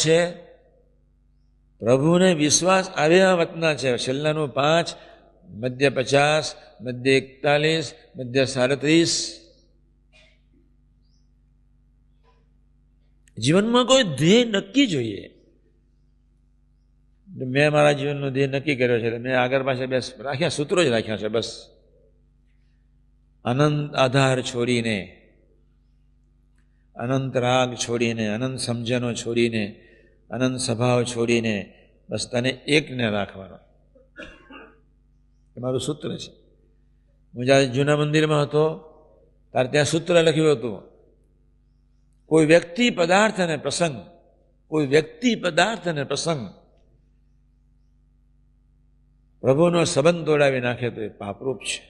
છે પ્રભુને વિશ્વાસ આવ્યા વતના છે. છેલ્લાનું 5, મધ્ય 50, મધ્ય 41, મધ્ય 37. જીવનમાં કોઈ ધ્યેય નક્કી જોઈએ. મેં મારા જીવનનો ધ્યેય નક્કી કર્યો છે. મેં આગળ પાસે બેસ રાખ્યા, સૂત્રો જ રાખ્યા છે બસ. અનંત આધાર છોડીને, અનંત રાગ છોડીને, અનંત સમજણો છોડીને, અનંત સ્વભાવ છોડીને બસ તને એકને રાખવાનો. એ મારું સૂત્ર છે. હું જ્યારે જૂના મંદિરમાં હતો ત્યારે ત્યાં સૂત્ર લખ્યું હતું, કોઈ વ્યક્તિ પદાર્થ અને પ્રસંગ, કોઈ વ્યક્તિ પદાર્થ અને પ્રસંગ પ્રભુનો સંબંધ તોડાવી નાખે તો એ પાપરૂપ છે.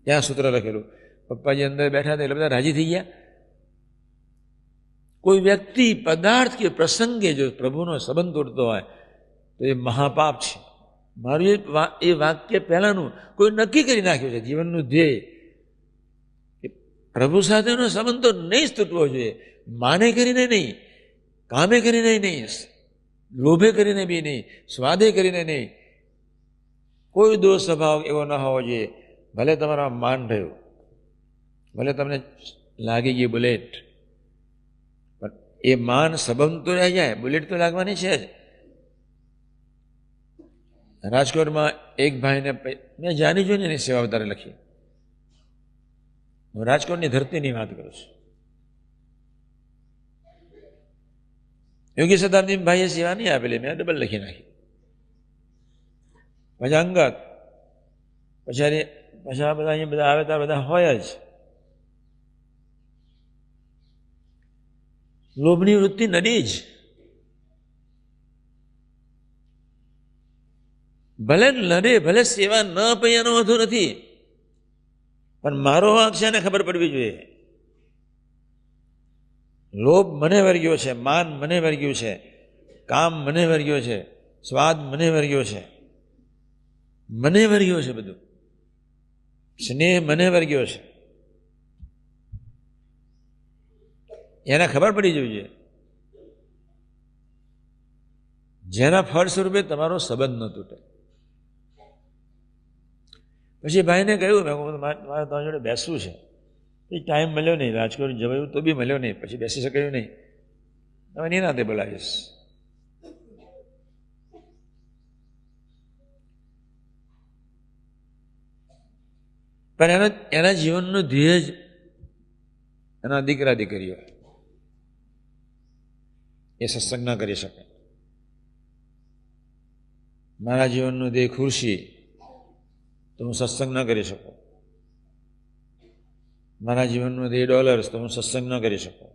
ત્યાં સૂત્ર લખેલું. પપ્પાજી અંદર બેઠા હતા એટલે બધા રાજી થઈ ગયા. કોઈ વ્યક્તિ પદાર્થ કે પ્રસંગે જો પ્રભુનો સંબંધ તોડતો હોય તો એ મહાપાપ છે. મારું એ વાક્ય પહેલાનું કોઈ નક્કી કરી નાખ્યું છે જીવનનું ધ્યેય. પ્રભુ સાથેનો સંબંધ તો નહીં જ તૂટવો જોઈએ. માને કરીને નહીં, કામે કરીને નહીં, લોભે કરીને બી નહીં, સ્વાદે કરીને નહીં. કોઈ દોષ સ્વભાવ એવો ન હોવો જોઈએ. ભલે તમારા માન રહ્યું, ભલે તમને લાગી ગઈ બુલેટ, પણ એ માન સંબંધ તો રહી જાય, બુલેટ તો લાગવાની છે જ. રાજકોટમાં એક ભાઈને મેં જાણી જોઈને એની સેવા વધારે લખી. હું રાજકોટની ધરતીની વાત કરું છું. યોગી શતાબ્દી ભાઈએ સેવા નહીં આપેલી, મેં ડબલ લખી નાખી. પછી અંગત, પછી આ બધા અહીંયા બધા આવે ત્યાં બધા હોય જ. લોભની વૃત્તિ નડી જ. ભલે લડે, ભલે સેવા ન આપે એનો વાંધો નથી, પણ મારો વાંક છે એને ખબર પડવી જોઈએ. લોભ મને વર્ગ્યો છે, માન મને વર્ગ્યું છે, કામ મને વર્ગ્યો છે, સ્વાદ મને વર્ગ્યો છે, મને વર્ગ્યો છે બધું, સ્નેહ મને વર્ગ્યો છે. એને ખબર પડી જોઈએ. જેના ફળ સ્વરૂપે તમારો સંબંધ ન તૂટે. પછી ભાઈને કહ્યું, મારે તમારી જોડે બેસવું છે. એ ટાઈમ મળ્યો નહીં, રાજકોટ જવાયું તો બી મળ્યો નહીં, પછી બેસી શકાયું નહીં. હવે નિરાંતે બોલાવીશ. પણ એના જીવનનું ધ્યેય જ એના દીકરા દીકરીઓ એ સત્સંગ ના કરી શકે. મારા જીવનનું ધ્યેય ખુરશી, તો હું સત્સંગ ન કરી શકું. મારા જીવનનું ધ્યેય ડોલર્સ, તો હું સત્સંગ ન કરી શકું.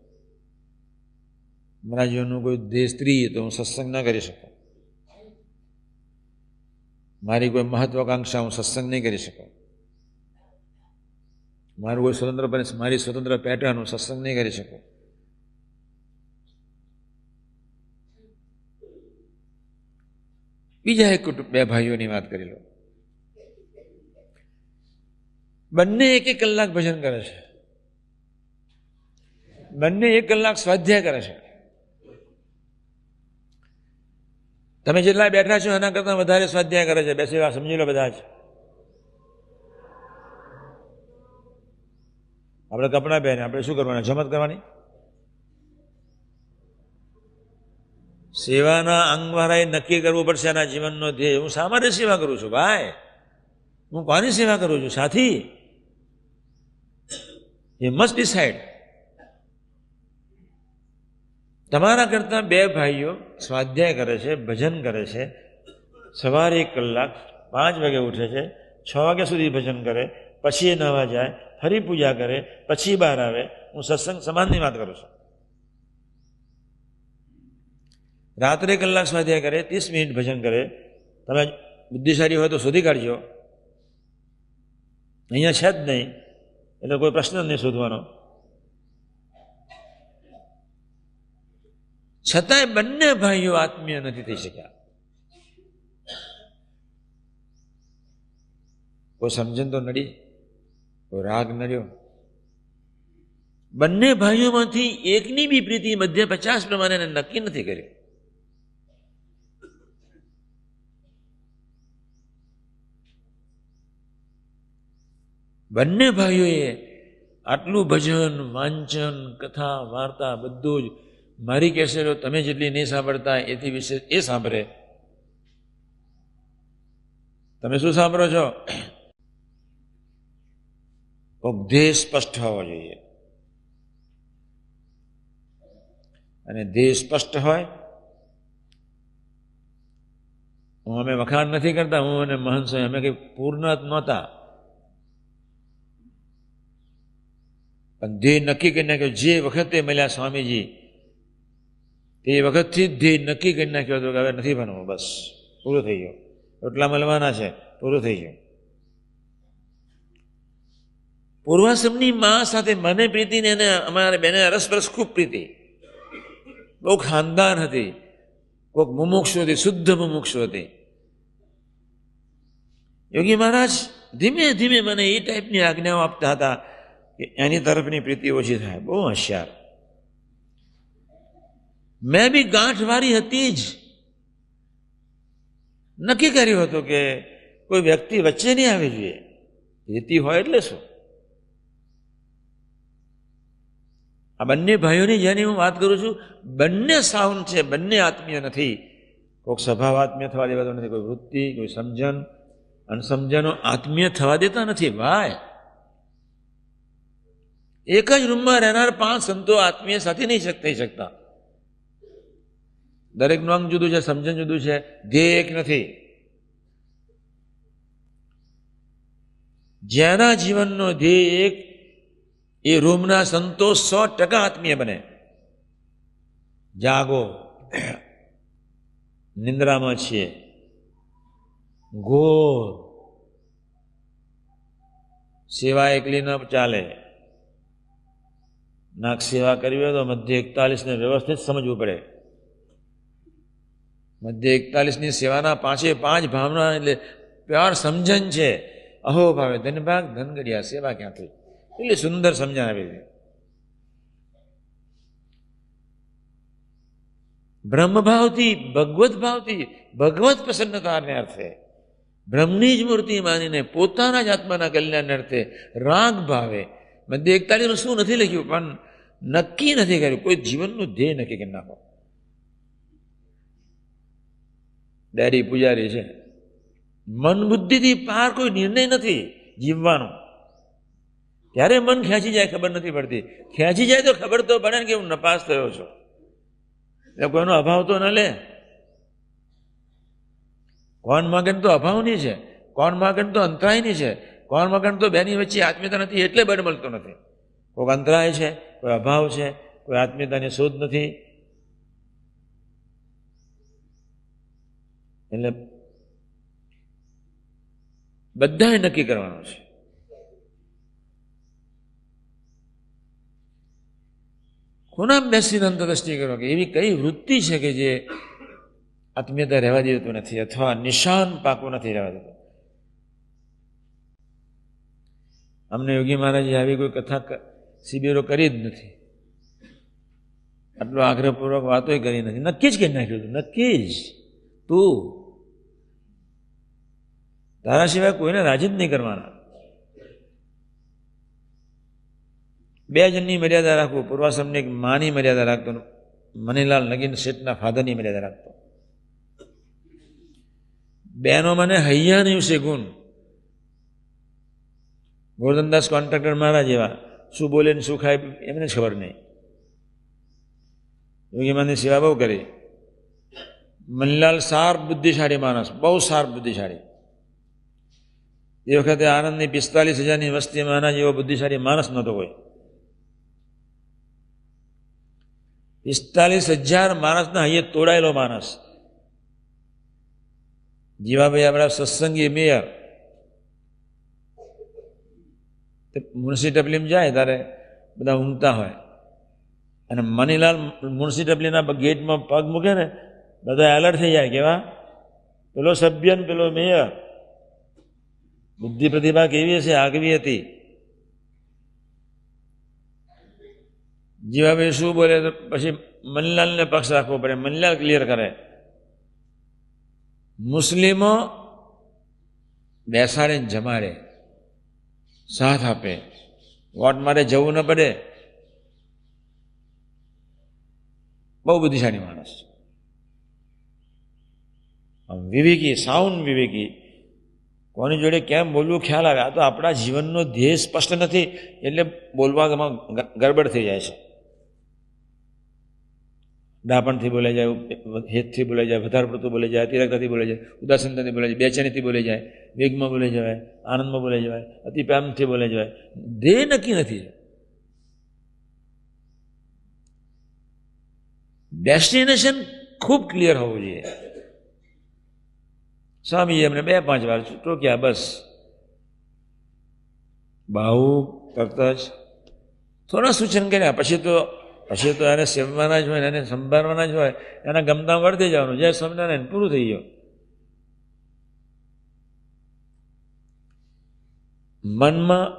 મારા જીવનનું કોઈ ધ્યેય સ્ત્રી, તો હું સત્સંગ ન કરી શકું. મારી કોઈ મહત્વાકાંક્ષા, હું સત્સંગ નહીં કરી શકું. મારું કોઈ સ્વતંત્ર, મારી સ્વતંત્ર પેટર્ન, હું સત્સંગ નહીં કરી શકું. બીજા એક કુટુંબ, બે ભાઈઓની વાત કરી લો. બંને 1-1 કલાક ભજન કરે છે, બંને 1 કલાક સ્વાધ્યાય કરે છે. તમે જેટલા બેઠા છો એના કરતા વધારે સ્વાધ્યાય કરે છે. બેસી સમજી લો બધા જ. આપણે કપડાં પહેરીને આપણે શું કરવાના? જમત કરવાની. સેવાના અંગવાળાએ નક્કી કરવું પડશે એના જીવનનો ધ્યેય. હું શા માટે સેવા કરું છું ભાઈ? હું કોની સેવા કરું છું સાથી? You must decide. તમારા કરતા 2 ભાઈઓ સ્વાધ્યાય કરે છે, ભજન કરે છે. સવારે 1 કલાક, 5 વાગે ઉઠે છે, 6 વાગ્યા સુધી ભજન કરે, પછી એ નવા જાય, ફરી પૂજા કરે, પછી બહાર આવે. હું સત્સંગ સમાજની વાત કરું છું. રાત્રે 1 કલાક સ્વાધ્યાય કરે, 30 મિનિટ ભજન કરે. તમે બુદ્ધિશાળી હોય તો શોધી કાઢજો. અહીંયા છે જ નહીં એટલે કોઈ પ્રશ્ન જ નહીં શોધવાનો. છતાંય બંને ભાઈઓ આત્મીય નથી થઈ શક્યા. કોઈ સમજણ તો નડી, કોઈ રાગ નડ્યો, બંને ભાઈઓમાંથી એકની બી પ્રીતિ મધ્ય 50 પ્રમાણે એને નક્કી નથી કર્યું. બંને ભાઈઓએ આટલું ભજન, વાંચન, કથા, વાર્તા બધું જ મારી કેસેટો તમે જેટલી નહીં સાંભળતા એથી વિશે એ સાંભળે. તમે શું સાંભળો છો? ધ્યેય સ્પષ્ટ હોવો જોઈએ, અને ધ્યેય સ્પષ્ટ હોય. હું અમે વખાણ નથી કરતા, હું અને મહંત સ્વામી અમે કઈ પૂર્ણ નહોતા, પણ ધ્યેય નક્કી કરી નાખ્યો. જે વખતે મળ્યા સ્વામીજી તે વખતથી જ ધ્યેય નક્કી કરી નાખ્યો હતો કે હવે નથી ભણવું, બસ પૂરું થઈ ગયું, એટલા મળવાના છે, પૂરું થઈ ગયું. પૂર્વાશ્રમની મા સાથે મને પ્રીતિ ને એને અમારા બેને અરસપરસ ખૂબ પ્રીતિ, બહુ ખાનદાન હતી, કોઈક મુમુક્ષુ હતી, શુદ્ધ મુમુક્ષુ હતી. યોગી મહારાજ ધીમે ધીમે મને એ ટાઈપની આજ્ઞાઓ આપતા હતા કે એની તરફની પ્રીતિ ઓછી થાય. બહુ હોશિયાર. મેં બી ગાંઠવારી હતી જ. નક્કી કર્યું હતું કે કોઈ વ્યક્તિ વચ્ચે નહીં આવી જોઈએ. પ્રીતિ હોય એટલે શું? આ બંને ભાઈઓની જેની હું વાત કરું છું, બંને સાઉન્ડ છે, બંને આત્મીય નથી. કોઈક સ્વભાવ આત્મીય થવા દેવાતો નથી, કોઈ વૃત્તિ, કોઈ સમજણ, અનસમજણો આત્મીય થવા દેતા નથી. ભાઈ, એક જ રૂમમાં રહેનાર 5 સંતો આત્મીય સાથે નહીં થઈ શકતા. દરેકનું અંગ જુદું છે, સમજણ જુદું છે, ધ્યેય એક નથી. જેના જીવનનો ધ્યેય એક, એ રૂમના સંતો 100% આત્મીય બને. જાગો, નિંદ્રામાં છીએ, ઘોર સેવા એકલી ન ચાલે. નાક સેવા કરવી હોય તો મધ્ય 41 ને વ્યવસ્થિત સમજવું પડે. મધ્ય 41 ની સેવાના 5 ભાવના એટલે પ્યોર સમજણ છે. અહો ભાવે ધનભાગ ધનગડિયા, સેવા ક્યાંથી? એટલી સુંદર સમજણ આપી છે. બ્રહ્મભાવથી, ભગવત ભાવથી, ભગવત પ્રસન્નતાને અર્થે, બ્રહ્મની જ મૂર્તિ માનીને પોતાના જ આત્માના કલ્યાણને અર્થે રાગ ભાવે. મધ્ય 41 શું નથી લખ્યું, પણ નક્કી નથી કર્યું. કોઈ જીવનનું ધ્યેય નક્કી કરી નાખો. ડેરી પૂજારી છે, મન બુદ્ધિથી પાર કોઈ નિર્ણય નથી જીવવાનો. ત્યારે મન ખેંચી જાય ખબર નથી પડતી. ખેંચી જાય તો ખબર તો પડે ને કે હું નપાસ થયો છું. એટલે કોઈનો અભાવ તો ન લે. કોણ મગન તો અભાવની છે, કોણ મગન તો અંતરાયની છે, કોણ મગન તો બેની વચ્ચે આત્મીયતા નથી એટલે બળ મળતો નથી. કોઈ અંતરાય છે, કોઈ અભાવ છે, કોઈ આત્મીયતાની શોધ નથી. એટલે બધાએ નક્કી કરવાનું છે. કોના બેસીને અંતરદ્રષ્ટિ કરો કે એવી કઈ વૃત્તિ છે કે જે આત્મીયતા રહેવા દેતું નથી, અથવા નિશાન પાકું નથી રહેવા દેતું. અમને યોગી મહારાજે આવી કોઈ કથા શિબિરો કરી જ નથી, આટલો આગ્રહપૂર્વક વાતો કરી નથી. નક્કી જ કરી નાખ્યું હતું, નક્કી જ. તું તારા સિવાય કોઈને રાજી જ નહીં કરવાના. 2 જણની મર્યાદા રાખવું. પૂર્વાશ્રમની એક માની મર્યાદા રાખતો, મનીલાલ નગીન શેઠના ફાધરની મર્યાદા રાખતો. બેનો મને હૈયા નહીં છે ગુણ. ગોરધનદાસ કોન્ટ્રાક્ટર મારા જેવા, શું બોલે ને શું ખાય એમને જ ખબર નહીં. યોગી માની સેવા બહુ કરી. મનીલાલ શાર્પ બુદ્ધિશાળી માણસ, બહુ શાર્પ બુદ્ધિશાળી. એ વખતે આનંદની 45,000ની વસ્તીમાં આના જેવો બુદ્ધિશાળી માણસ નહોતો કોઈ. 45,000 માણસના હૈયે તોડાયેલો માણસ. જીવાભાઈ આપણા સત્સંગી મેયર, મુનશી ટપલીમાં જાય ત્યારે બધા ઊંઘતા હોય, અને મનીલાલ મુનશી ટપલીના ગેટમાં પગ મૂકે ને બધા એલર્ટ થઈ જાય. કેવા? પેલો સભ્ય ને પેલો મેયર. બુદ્ધિ પ્રતિભા કેવી હશે? આગવી હતી. જીવાભાઈ શું બોલે તો પછી મનલાલને પક્ષ રાખવો પડે, મનલાલ ક્લિયર કરે. મુસ્લિમો બેસાડે ને જમાડે, સાથ આપે, વોટ મારે જવું ન પડે. બહુ બુદ્ધિશાળી માણસ, વિવેકી, સાઉન્ડ વિવેકી. કોની જોડે કેમ બોલવું ખ્યાલ આવે. આ તો આપણા જીવનનો ધ્યેય સ્પષ્ટ નથી એટલે બોલવામાં ગડબડ થઈ જાય છે. ડાપણથી બોલાઈ જાય, હેતથી બોલાઈ જાય, વધારે પડતું બોલાઈ જાય, અતિરાગતાથી બોલાઈ જાય, ઉદાસીનતાથી બોલાઈ જાય, બેચેનીથી બોલાઈ જાય, વેગમાં બોલાઈ જવાય, આનંદમાં બોલાઈ જવાય, અતિ પ્રેમથી બોલાઈ જવાય. ધ્યેય નક્કી નથી. ડેસ્ટિનેશન ખૂબ ક્લિયર હોવું જોઈએ. સ્વામીએ એમને 2-5 વાર ટોક્યા, બસ ભાવ કરતા જ થોડા સૂચન કર્યા. પછી તો એને સેવવાના જ હોય, એને સંભાળવાના જ હોય, એના ગમતા વર્તી જવાનું. જય સ્વામિનારાયણ, પૂરું થઈ ગયું. મનમાં